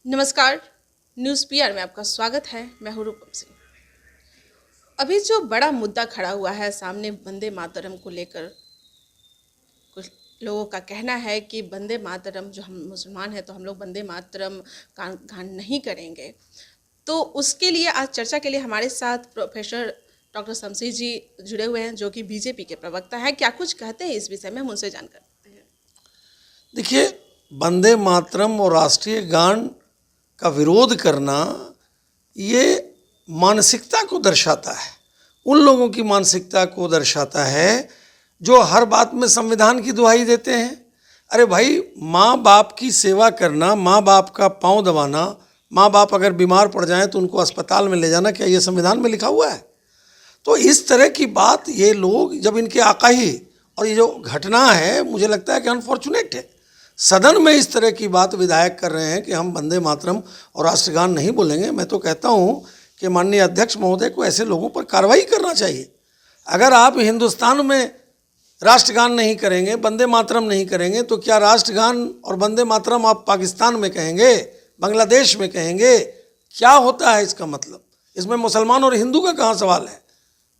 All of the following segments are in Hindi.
नमस्कार। न्यूज़ पीआर में आपका स्वागत है। मैं हूँ रूपम सिंह। अभी जो बड़ा मुद्दा खड़ा हुआ है सामने वंदे मातरम को लेकर, कुछ लोगों का कहना है कि वंदे मातरम, जो हम मुसलमान हैं तो हम लोग वंदे मातरम का गान नहीं करेंगे। तो उसके लिए आज चर्चा के लिए हमारे साथ प्रोफेसर डॉक्टर शमसी जी जुड़े हुए हैं, जो कि बीजेपी के प्रवक्ता हैं। क्या कुछ कहते हैं इस विषय में, हम उनसे जानकर करते हैं। देखिए, वंदे मातरम और राष्ट्रीय गान का विरोध करना ये मानसिकता को दर्शाता है, उन लोगों की मानसिकता को दर्शाता है जो हर बात में संविधान की दुहाई देते हैं। अरे भाई, माँ बाप की सेवा करना, माँ बाप का पाँव दबाना, माँ बाप अगर बीमार पड़ जाएं तो उनको अस्पताल में ले जाना, क्या ये संविधान में लिखा हुआ है? तो इस तरह की बात ये लोग, जब इनके आकाही, और ये जो घटना है मुझे लगता है कि अनफॉर्चुनेट है, सदन में इस तरह की बात विधायक कर रहे हैं कि हम वंदे मातरम और राष्ट्रगान नहीं बोलेंगे। मैं तो कहता हूं कि माननीय अध्यक्ष महोदय को ऐसे लोगों पर कार्रवाई करना चाहिए। अगर आप हिंदुस्तान में राष्ट्रगान नहीं करेंगे, वंदे मातरम नहीं करेंगे, तो क्या राष्ट्रगान और वंदे मातरम आप पाकिस्तान में कहेंगे, बांग्लादेश में कहेंगे? क्या होता है इसका मतलब? इसमें मुसलमान और हिंदू का कहाँ सवाल है?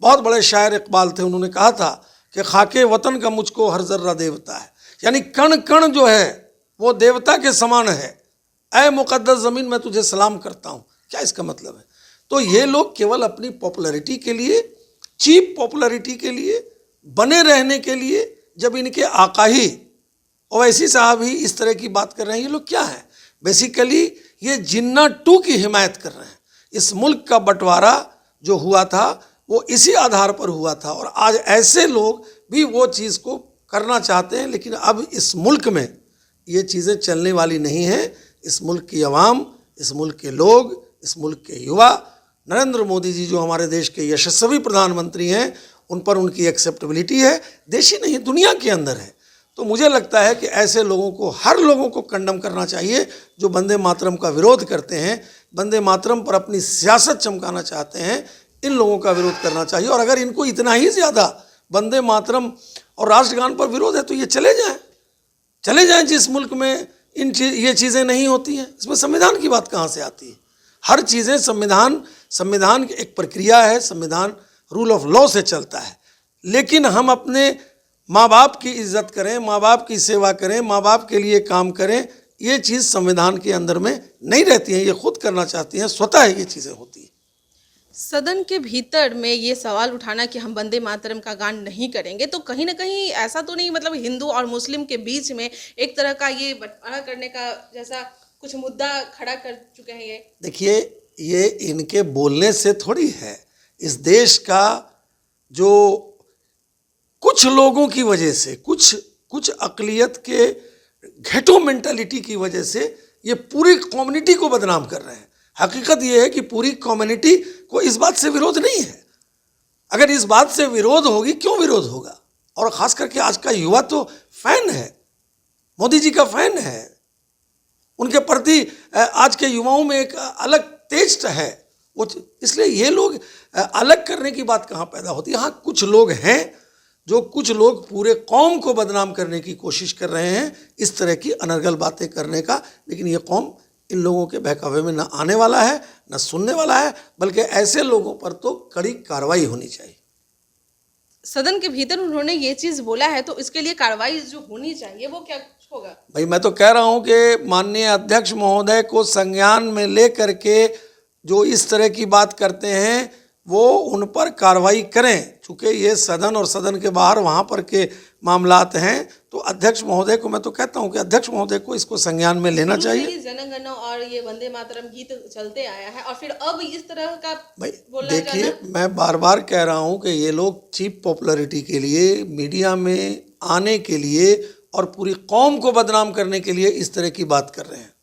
बहुत बड़े शायर इकबाल थे, उन्होंने कहा था कि खाके वतन का मुझको हर जर्रा देवता है, यानी कण कण जो है वो देवता के समान है। ऐ मुकद्दस ज़मीन, मैं तुझे सलाम करता हूँ। क्या इसका मतलब है? तो ये लोग केवल अपनी पॉपुलैरिटी के लिए, चीप पॉपुलैरिटी के लिए, बने रहने के लिए, जब इनके आकाही ओवैसी साहब ही इस तरह की बात कर रहे हैं, ये लोग क्या है? बेसिकली ये जिन्ना 2 की हिमायत कर रहे हैं। इस मुल्क का बंटवारा जो हुआ था वो इसी आधार पर हुआ था, और आज ऐसे लोग भी वो चीज़ को करना चाहते हैं। लेकिन अब इस मुल्क में ये चीज़ें चलने वाली नहीं हैं। इस मुल्क की आवाम, इस मुल्क के लोग, इस मुल्क के युवा, नरेंद्र मोदी जी जो हमारे देश के यशस्वी प्रधानमंत्री हैं, उन पर उनकी एक्सेप्टेबिलिटी है, देश ही नहीं दुनिया के अंदर है। तो मुझे लगता है कि ऐसे लोगों को, हर लोगों को कंडम करना चाहिए जो वंदे मातरम का विरोध करते हैं, वंदे मातरम पर अपनी सियासत चमकाना चाहते हैं। इन लोगों का विरोध करना चाहिए। और अगर इनको इतना ही ज़्यादा वंदे मातरम और राष्ट्रगान पर विरोध है तो ये चले जाएं जिस मुल्क में ये चीज़ें नहीं होती हैं। इसमें संविधान की बात कहाँ से आती है? हर चीज़ें संविधान की एक प्रक्रिया है, संविधान रूल ऑफ लॉ से चलता है। लेकिन हम अपने माँ बाप की इज्जत करें, माँ बाप की सेवा करें, माँ बाप के लिए काम करें, ये चीज़ संविधान के अंदर में नहीं रहती है। ये खुद करना चाहती हैं, स्वतः ये चीज़ें होती हैं। सदन के भीतर में ये सवाल उठाना कि हम वंदे मातरम का गान नहीं करेंगे, तो कहीं ना कहीं ऐसा तो नहीं, मतलब हिंदू और मुस्लिम के बीच में एक तरह का ये बंटवारा करने का जैसा कुछ मुद्दा खड़ा कर चुके हैं ये? देखिए, ये इनके बोलने से थोड़ी है। इस देश का जो कुछ लोगों की वजह से, कुछ अक़लियत के घेटो मेंटालिटी की वजह से ये पूरी कम्युनिटी को बदनाम कर रहे हैं। हकीकत ये है कि पूरी कम्युनिटी को इस बात से विरोध नहीं है। अगर इस बात से विरोध होगी, क्यों विरोध होगा? और ख़ास करके आज का युवा तो फैन है, मोदी जी का फैन है। उनके प्रति आज के युवाओं में एक अलग टेस्ट है वो, इसलिए ये लोग अलग करने की बात कहाँ पैदा होती है? हाँ, कुछ लोग हैं जो, कुछ लोग पूरे कौम को बदनाम करने की कोशिश कर रहे हैं, इस तरह की अनर्गल बातें करने का। लेकिन ये कौम इन लोगों के बहकावे में न आने वाला है, न सुनने वाला है, बल्कि ऐसे लोगों पर तो कड़ी कार्रवाई होनी चाहिए। सदन के भीतर उन्होंने ये चीज़ बोला है, तो इसके लिए कार्रवाई जो होनी चाहिए वो क्या होगा? भाई, मैं तो कह रहा हूं कि माननीय अध्यक्ष महोदय को संज्ञान में ले करके जो इस तरह की बात करते हैं वो उन पर कार्रवाई करें। चूँकि ये सदन और सदन के बाहर वहाँ पर के मामलात हैं, तो अध्यक्ष महोदय को, मैं तो कहता हूँ कि अध्यक्ष महोदय को इसको संज्ञान में लेना चाहिए। जनगण और ये वंदे मातरम गीत चलते आया है और फिर अब इस तरह का भाई देखिए, मैं बार बार कह रहा हूँ कि ये लोग चीप पॉपुलैरिटी के लिए, मीडिया में आने के लिए और पूरी कौम को बदनाम करने के लिए इस तरह की बात कर रहे हैं।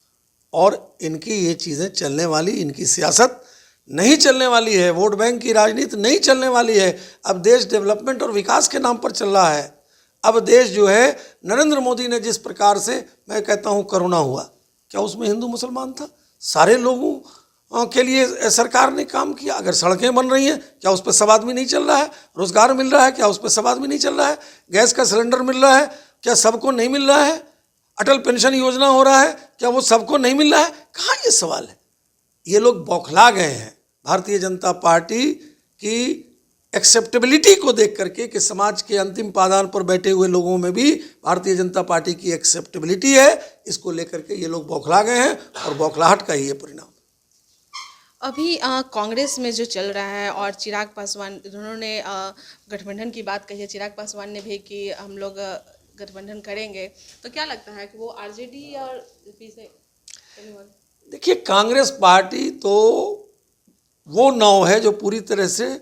और इनकी ये चीज़ें चलने वाली, इनकी सियासत नहीं चलने वाली है, वोट बैंक की राजनीति नहीं चलने वाली है। अब देश डेवलपमेंट और विकास के नाम पर चल रहा है। अब देश जो है, नरेंद्र मोदी ने जिस प्रकार से, मैं कहता हूँ कोरोना हुआ, क्या उसमें हिंदू मुसलमान था? सारे लोगों के लिए सरकार ने काम किया। अगर सड़कें बन रही हैं, क्या उस पर सब आदमी नहीं चल रहा है? रोज़गार मिल रहा है, क्या उस पर सब आदमी नहीं चल रहा है? गैस का सिलेंडर मिल रहा है, क्या सबको नहीं मिल रहा है? अटल पेंशन योजना हो रहा है, क्या वो सबको नहीं मिल रहा है? कहाँ ये सवाल है? ये लोग बौखला गए हैं भारतीय जनता पार्टी की एक्सेप्टेबिलिटी को देख करके कि समाज के अंतिम पायदान पर बैठे हुए लोगों में भी भारतीय जनता पार्टी की एक्सेप्टेबिलिटी है। इसको लेकर के ये लोग बौखला गए हैं और बौखलाहट का ही ये परिणाम। अभी कांग्रेस में जो चल रहा है और चिराग पासवान उन्होंने गठबंधन की बात कही है, चिराग पासवान ने भी कि हम लोग गठबंधन करेंगे, तो क्या लगता है कि वो आरजेडी और पीछे? देखिए, कांग्रेस पार्टी तो वो नाव है जो पूरी तरह से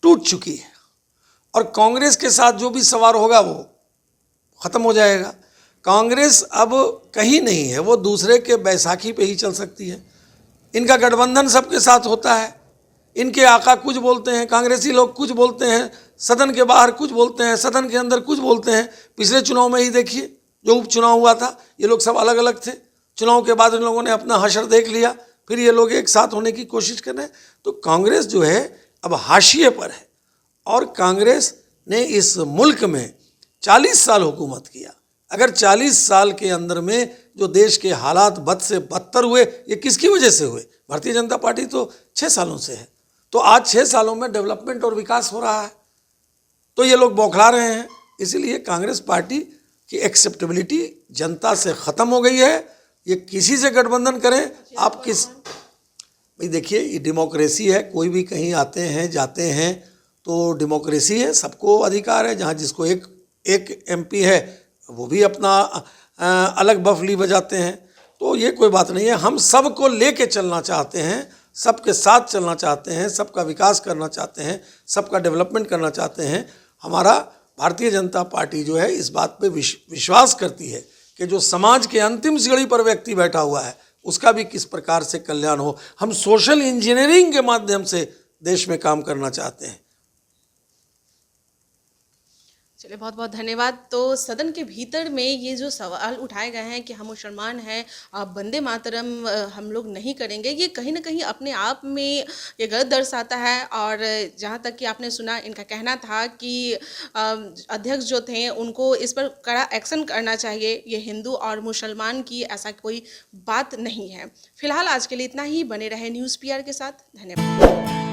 टूट चुकी है और कांग्रेस के साथ जो भी सवार होगा वो खत्म हो जाएगा। कांग्रेस अब कहीं नहीं है, वो दूसरे के बैसाखी पे ही चल सकती है। इनका गठबंधन सबके साथ होता है, इनके आका कुछ बोलते हैं, कांग्रेसी लोग कुछ बोलते हैं, सदन के बाहर कुछ बोलते हैं, सदन के अंदर कुछ बोलते हैं। पिछले चुनाव में ही देखिए, जो उपचुनाव हुआ था, ये लोग सब अलग अलग थे। चुनाव के बाद इन लोगों ने अपना हशर देख लिया, फिर ये लोग एक साथ होने की कोशिश कर रहे हैं। तो कांग्रेस जो है अब हाशिए पर है और कांग्रेस ने इस मुल्क में 40 साल हुकूमत किया। अगर 40 साल के अंदर में जो देश के हालात बद से बदतर हुए, ये किसकी वजह से हुए? भारतीय जनता पार्टी तो 6 सालों से है। तो आज 6 सालों में डेवलपमेंट और विकास हो रहा है, तो ये लोग बौखला रहे हैं। इसीलिए कांग्रेस पार्टी की एक्सेप्टेबिलिटी जनता से ख़त्म हो गई है। ये किसी से गठबंधन करें, आप किस भाई देखिए, ये डेमोक्रेसी है, कोई भी कहीं आते हैं जाते हैं तो डेमोक्रेसी है, सबको अधिकार है। जहाँ जिसको एक एमपी है वो भी अपना अलग बफली बजाते हैं, तो ये कोई बात नहीं है। हम सबको लेके चलना चाहते हैं, सबके साथ चलना चाहते हैं, सबका विकास करना चाहते हैं, सबका डेवलपमेंट करना चाहते हैं। हमारा भारतीय जनता पार्टी जो है इस बात पे विश्वास करती है कि जो समाज के अंतिम सीढ़ी पर व्यक्ति बैठा हुआ है उसका भी किस प्रकार से कल्याण हो। हम सोशल इंजीनियरिंग के माध्यम से देश में काम करना चाहते हैं। चलिए, बहुत बहुत धन्यवाद। तो सदन के भीतर में ये जो सवाल उठाए गए हैं कि हम मुसलमान हैं, वंदे मातरम हम लोग नहीं करेंगे, ये कहीं ना कहीं अपने आप में ये गलत दर्शाता है। और जहाँ तक कि आपने सुना, इनका कहना था कि अध्यक्ष जो थे उनको इस पर कड़ा एक्शन करना चाहिए। ये हिंदू और मुसलमान की ऐसा कोई बात नहीं है। फिलहाल आज के लिए इतना ही। बने रहे न्यूज़ पीआर के साथ। धन्यवाद।